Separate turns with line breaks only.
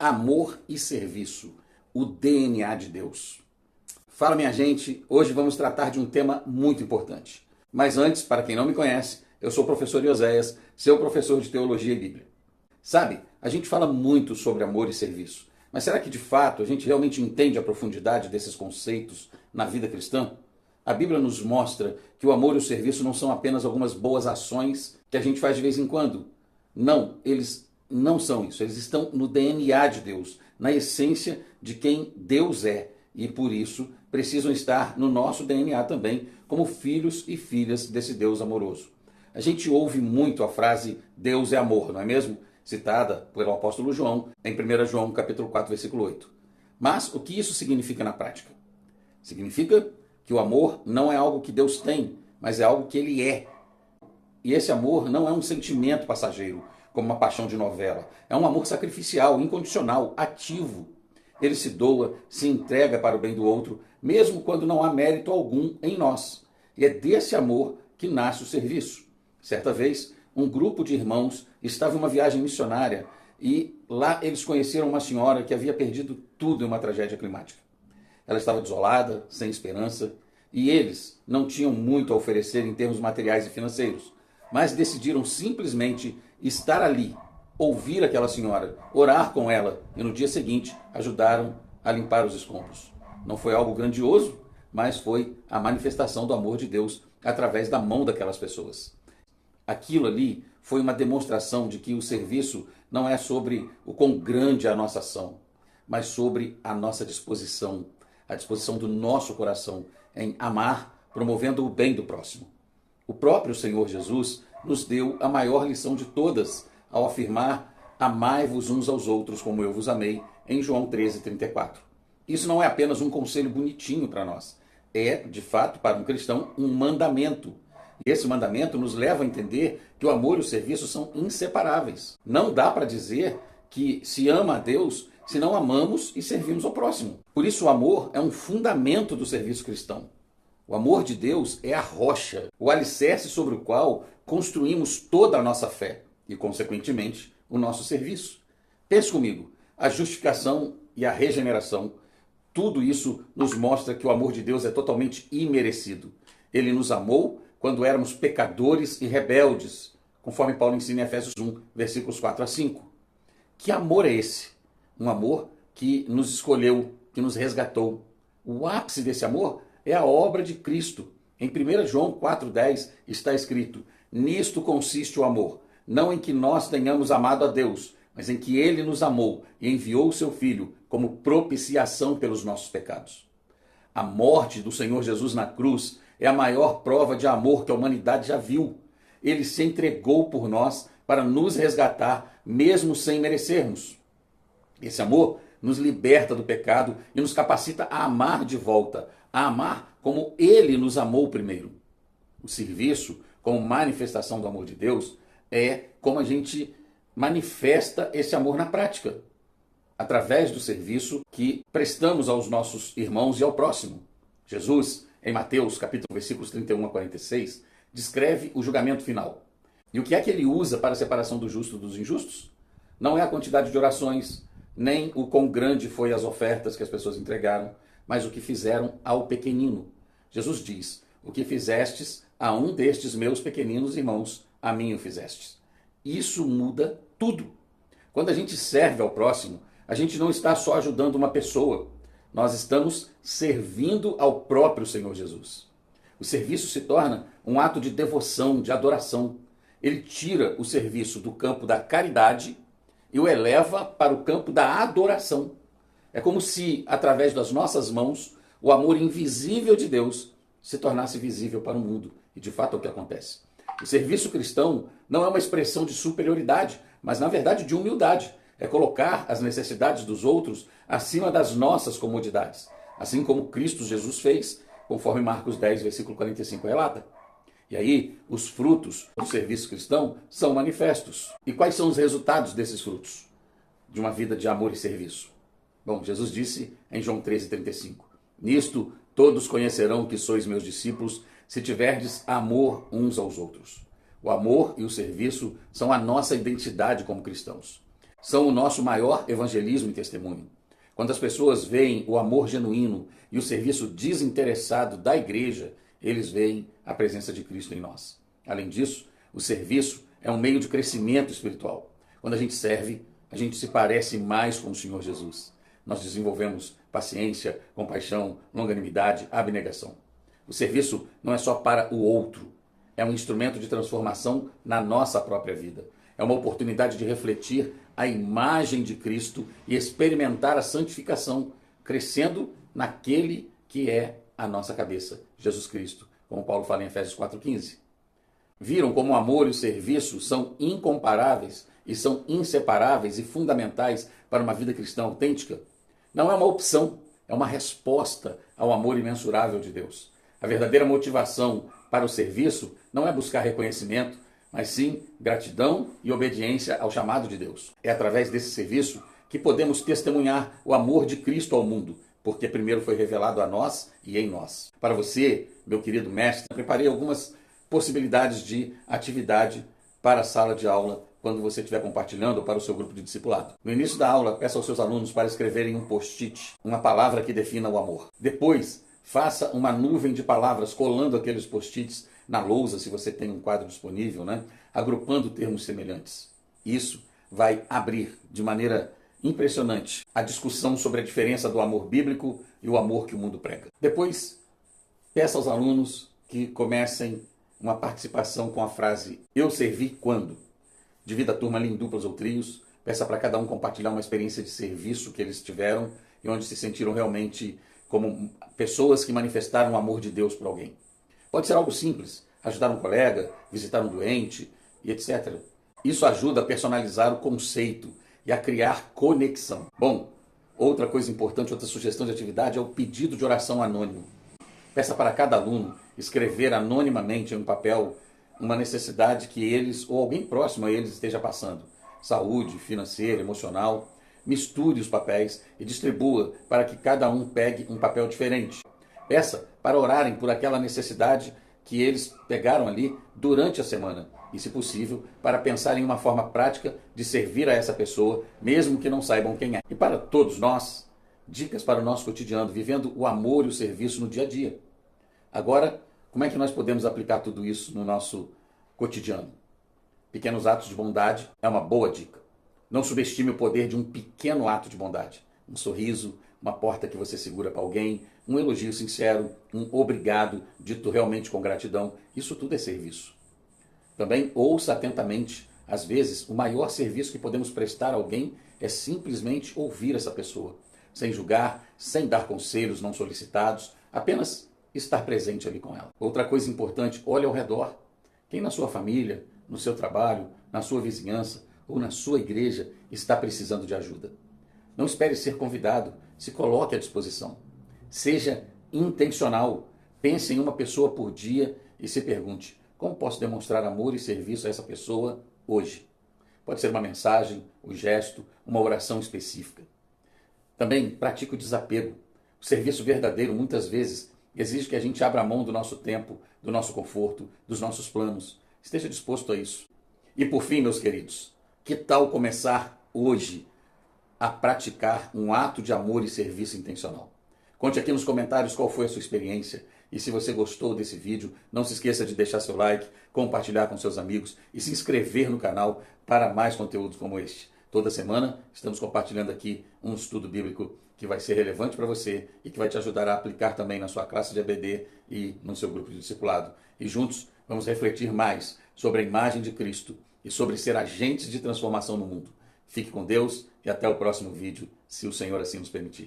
Amor e serviço, o DNA de Deus. Fala, minha gente, hoje vamos tratar de um tema muito importante. Mas antes, para quem não me conhece, eu sou o professor Ioséias, seu professor de Teologia e Bíblia. Sabe, a gente fala muito sobre amor e serviço, mas será que de fato a gente realmente entende a profundidade desses conceitos na vida cristã? A Bíblia nos mostra que o amor e o serviço não são apenas algumas boas ações que a gente faz de vez em quando. Não, eles não são isso. Eles estão no DNA de Deus, na essência de quem Deus é. E por isso precisam estar no nosso DNA também, como filhos e filhas desse Deus amoroso. A gente ouve muito a frase Deus é amor, não é mesmo? Citada pelo apóstolo João em 1 João capítulo 4, versículo 8. Mas o que isso significa na prática? Significa que o amor não é algo que Deus tem, mas é algo que Ele é. E esse amor não é um sentimento passageiro, como uma paixão de novela. É um amor sacrificial, incondicional, ativo. Ele se doa, se entrega para o bem do outro, mesmo quando não há mérito algum em nós. E é desse amor que nasce o serviço. Certa vez, um grupo de irmãos estava em uma viagem missionária e lá eles conheceram uma senhora que havia perdido tudo em uma tragédia climática. Ela estava desolada, sem esperança, e eles não tinham muito a oferecer em termos materiais e financeiros, mas decidiram simplesmente estar ali, ouvir aquela senhora, orar com ela e no dia seguinte ajudaram a limpar os escombros. Não foi algo grandioso, mas foi a manifestação do amor de Deus através da mão daquelas pessoas. Aquilo ali foi uma demonstração de que o serviço não é sobre o quão grande é a nossa ação, mas sobre a nossa disposição, a disposição do nosso coração em amar, promovendo o bem do próximo. O próprio Senhor Jesus nos deu a maior lição de todas ao afirmar: amai-vos uns aos outros como eu vos amei, em João 13:34. Isso não é apenas um conselho bonitinho para nós. É, de fato, para um cristão, um mandamento. E esse mandamento nos leva a entender que o amor e o serviço são inseparáveis. Não dá para dizer que se ama a Deus se não amamos e servimos ao próximo. Por isso o amor é um fundamento do serviço cristão. O amor de Deus é a rocha, o alicerce sobre o qual construímos toda a nossa fé e, consequentemente, o nosso serviço. Pense comigo, a justificação e a regeneração, tudo isso nos mostra que o amor de Deus é totalmente imerecido. Ele nos amou quando éramos pecadores e rebeldes, conforme Paulo ensina em Efésios 1, versículos 4 a 5. Que amor é esse? Um amor que nos escolheu, que nos resgatou. O ápice desse amor é a obra de Cristo. Em 1 João 4,10 está escrito: nisto consiste o amor, não em que nós tenhamos amado a Deus, mas em que Ele nos amou e enviou o seu Filho como propiciação pelos nossos pecados. A morte do Senhor Jesus na cruz é a maior prova de amor que a humanidade já viu. Ele se entregou por nós para nos resgatar, mesmo sem merecermos. Esse amor nos liberta do pecado e nos capacita a amar de volta, a amar como Ele nos amou primeiro. O serviço, como manifestação do amor de Deus, é como a gente manifesta esse amor na prática, através do serviço que prestamos aos nossos irmãos e ao próximo. Jesus, em Mateus, capítulo versículos 31 a 46, descreve o julgamento final. E o que é que ele usa para a separação do justo dos injustos? Não é a quantidade de orações, nem o quão grande foi as ofertas que as pessoas entregaram, mas o que fizeram ao pequenino. Jesus diz: o que fizestes a um destes meus pequeninos irmãos, a mim o fizestes. Isso muda tudo. Quando a gente serve ao próximo, a gente não está só ajudando uma pessoa, nós estamos servindo ao próprio Senhor Jesus. O serviço se torna um ato de devoção, de adoração. Ele tira o serviço do campo da caridade e o eleva para o campo da adoração. É como se, através das nossas mãos, o amor invisível de Deus se tornasse visível para o mundo. E de fato é o que acontece. O serviço cristão não é uma expressão de superioridade, mas na verdade de humildade. É colocar as necessidades dos outros acima das nossas comodidades. Assim como Cristo Jesus fez, conforme Marcos 10, versículo 45 relata. E aí, os frutos do serviço cristão são manifestos. E quais são os resultados desses frutos? De uma vida de amor e serviço. Bom, Jesus disse em João 13,35: nisto todos conhecerão que sois meus discípulos, se tiverdes amor uns aos outros. O amor e o serviço são a nossa identidade como cristãos. são o nosso maior evangelismo e testemunho. Quando as pessoas veem o amor genuíno e o serviço desinteressado da igreja, eles veem a presença de Cristo em nós. Além disso, o serviço é um meio de crescimento espiritual. Quando a gente serve, a gente se parece mais com o Senhor Jesus. Nós desenvolvemos paciência, compaixão, longanimidade, abnegação. O serviço não é só para o outro, é um instrumento de transformação na nossa própria vida. É uma oportunidade de refletir a imagem de Cristo e experimentar a santificação, crescendo naquele que é a nossa cabeça, Jesus Cristo, como Paulo fala em Efésios 4,15. Viram como o amor e o serviço são incomparáveis e são inseparáveis e fundamentais para uma vida cristã autêntica? Não é uma opção, é uma resposta ao amor imensurável de Deus. A verdadeira motivação para o serviço não é buscar reconhecimento, mas sim gratidão e obediência ao chamado de Deus. É através desse serviço que podemos testemunhar o amor de Cristo ao mundo, porque primeiro foi revelado a nós e em nós. Para você, meu querido mestre, preparei algumas possibilidades de atividade para a sala de aula quando você estiver compartilhando para o seu grupo de discipulado. No início da aula, peça aos seus alunos para escreverem um post-it, uma palavra que defina o amor. Depois, faça uma nuvem de palavras colando aqueles post-its na lousa, se você tem um quadro disponível, agrupando termos semelhantes. Isso vai abrir de maneira impressionante a discussão sobre a diferença do amor bíblico e o amor que o mundo prega. Depois, peça aos alunos que comecem uma participação com a frase "Eu servi quando?". Divida a turma ali em duplas ou trios, peça para cada um compartilhar uma experiência de serviço que eles tiveram e onde se sentiram realmente como pessoas que manifestaram o amor de Deus por alguém. Pode ser algo simples, ajudar um colega, visitar um doente e etc. Isso ajuda a personalizar o conceito e a criar conexão. Bom, outra coisa importante, outra sugestão de atividade é o pedido de oração anônimo. Peça para cada aluno escrever anonimamente em um papel uma necessidade que eles ou alguém próximo a eles esteja passando. Saúde, financeira, emocional. Misture os papéis e distribua para que cada um pegue um papel diferente. Peça para orarem por aquela necessidade que eles pegaram ali durante a semana. E, se possível, para pensar em uma forma prática de servir a essa pessoa, mesmo que não saibam quem é. E para todos nós, dicas para o nosso cotidiano, vivendo o amor e o serviço no dia a dia. Agora, como é que nós podemos aplicar tudo isso no nosso cotidiano? Pequenos atos de bondade é uma boa dica. Não subestime o poder de um pequeno ato de bondade. Um sorriso, uma porta que você segura para alguém, um elogio sincero, um obrigado, dito realmente com gratidão. Isso tudo é serviço. Também ouça atentamente. Às vezes, o maior serviço que podemos prestar a alguém é simplesmente ouvir essa pessoa, sem julgar, sem dar conselhos não solicitados, apenas estar presente ali com ela. Outra coisa importante, olhe ao redor. Quem na sua família, no seu trabalho, na sua vizinhança ou na sua igreja está precisando de ajuda? Não espere ser convidado, se coloque à disposição. Seja intencional, pense em uma pessoa por dia e se pergunte: como posso demonstrar amor e serviço a essa pessoa hoje? Pode ser uma mensagem, um gesto, uma oração específica. Também pratique o desapego. O serviço verdadeiro muitas vezes exige que a gente abra mão do nosso tempo, do nosso conforto, dos nossos planos. Esteja disposto a isso. E por fim, meus queridos, que tal começar hoje a praticar um ato de amor e serviço intencional? Conte aqui nos comentários qual foi a sua experiência. E se você gostou desse vídeo, não se esqueça de deixar seu like, compartilhar com seus amigos e se inscrever no canal para mais conteúdos como este. Toda semana estamos compartilhando aqui um estudo bíblico que vai ser relevante para você e que vai te ajudar a aplicar também na sua classe de EBD e no seu grupo de discipulado. E juntos vamos refletir mais sobre a imagem de Cristo e sobre ser agentes de transformação no mundo. Fique com Deus e até o próximo vídeo, se o Senhor assim nos permitir.